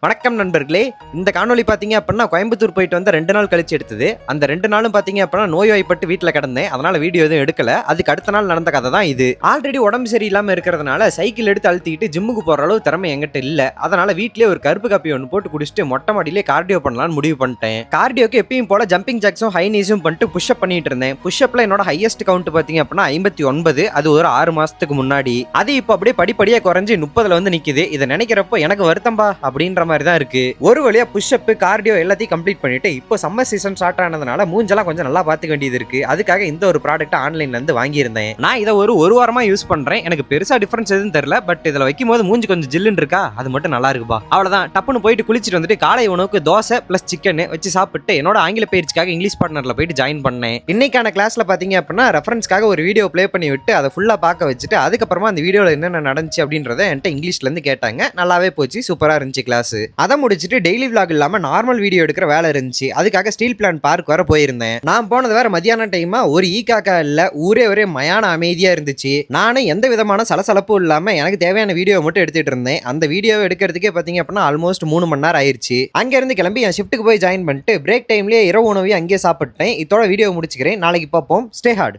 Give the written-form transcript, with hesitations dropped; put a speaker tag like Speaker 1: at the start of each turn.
Speaker 1: வணக்கம் நண்பர்களே. இந்த காணொலி பாத்தீங்க அப்படின்னா கோயம்புத்தூர் போயிட்டு வந்து 2 நாள் கழிச்சு எடுத்தது. அந்த 2 நாளும் பாத்தீங்க அப்படின்னா நோய்வாய்ப்பட்டு வீட்டுல கிடந்தேன். அதனால வீடியோ எதுவும் எடுக்கல. அதுக்கு அடுத்த நாள் நடந்த கதை தான் இது. ஆல்ரெடி உடம்பு சரியில்லாம இருக்கிறதுனால சைக்கிள் எடுத்து அழுத்திட்டு ஜிம்முக்கு போற அளவு திறமை என்கிட்ட இல்ல. அதனால வீட்லயே ஒரு கருப்பு காப்பி ஒன்று போட்டு குடிச்சிட்டு மொட்டை மாடியிலே கார்டியோ பண்ணலாம்னு முடிவு பண்ணிட்டேன். கார்டியோக்கு எப்பயும் போல ஜம்பிங் ஜாக்ஸும் ஹை நீஸும் பண்ணிட்டு புஷ்அப் பண்ணிட்டு இருந்தேன். புஷ்அப்ல என்னோட ஹையஸ்ட் கவுண்ட் பாத்தீங்க அப்படின்னா 59. அது ஒரு 6 மாசத்துக்கு முன்னாடி. அது இப்போ அப்படியே படிப்படியா குறைஞ்சு 30ல வந்து நிக்குது. இதை நினைக்கிறப்போ எனக்கு வருத்தம்பா அப்படின்ற மாதிரி தான் இருக்கு. ஒரு வழியா புஷ்அப் கார்டியோ எல்லாத்தையும் கம்ப்ளீட் பண்ணிட்டு இப்போ சம்மர் சீசன் ஸ்டார்ட் ஆனதுனால மூஞ்செல்லாம் கொஞ்சம் நல்லா பார்த்துக்க வேண்டியது இருக்கு. அதுக்காக இந்த ஒரு ப்ராடக்ட் ஆன்லைன்ல இருந்து வாங்கியிருந்தேன். நான் இதை ஒரு வாரமா யூஸ் பண்றேன். எனக்கு பெருசா டிஃபரன்ஸ் எதுவும் தெரியல. பட் இதுல வைக்கும் போது மூஞ்சி கொஞ்சம் ஜில்லுன்னு இருக்கா, அது மட்டும் நல்லா இருக்குப்பா. அவ்வளவுதான். டப்புன்னு போயிட்டு குளிச்சுட்டு வந்துட்டு காலை உணவுக்கு தோசை பிளஸ் சிக்கன் வச்சு சாப்பிட்டு என்னோட ஆங்கில பயிற்சிக்காக இங்கிலீஷ் பார்ட்னர்ல போயிட்டு ஜாயின் பண்ணேன். இன்னைக்கான கிளாஸ்ல பாத்தீங்க அப்படின்னா ரெஃபரன்ஸ்க்காக ஒரு வீடியோ பிளே பண்ணி விட்டு அதை ஃபுல்லா பார்க்க வச்சுட்டு அதுக்கப்புறமா அந்த வீடியோல என்னென்ன நடந்துச்சு அப்படின்றத என்கிட்ட இங்கிலீஷ்ல இருந்து கேட்டாங்க. நல்லாவே போச்சு, சூப்பரா இருந்துச்சு கிளாஸ். அதை முடிச்சுட்டு டெய்லி விளாக் இல்லாம நார்மல் வீடியோ எடுக்கிற வேலை இருந்துச்சு. அதுக்காக ஸ்டீல் பிளான்ட் பார்க் வர போயிருந்தேன். நான் போனது வேற மதியான டைமா. ஒரு காக்கா இல்ல, ஊரே ஒரே மயான அமைதியா இருந்துச்சு. நானும் எந்த விதமான சலசலப்பும் இல்லாம எனக்கு தேவையான வீடியோ மட்டும் எடுத்துட்டு இருந்தேன். அந்த வீடியோவை எடுக்கிறதுக்கே பாத்தீங்க அப்படின்னா ஆல்மோஸ்ட் 3 மணி நேரம் ஆயிருச்சு. அங்க இருந்து கிளம்பி என் ஷிஃப்ட்டுக்கு போய் ஜாயின் பண்ணிட்டு பிரேக் டைம்லயே இரவு உணவையும் அங்கேயே சாப்பிட்டேன். இதோட வீடியோ முடிச்சுக்கிறேன். நாளைக்கு பார்ப்போம். Stay heart.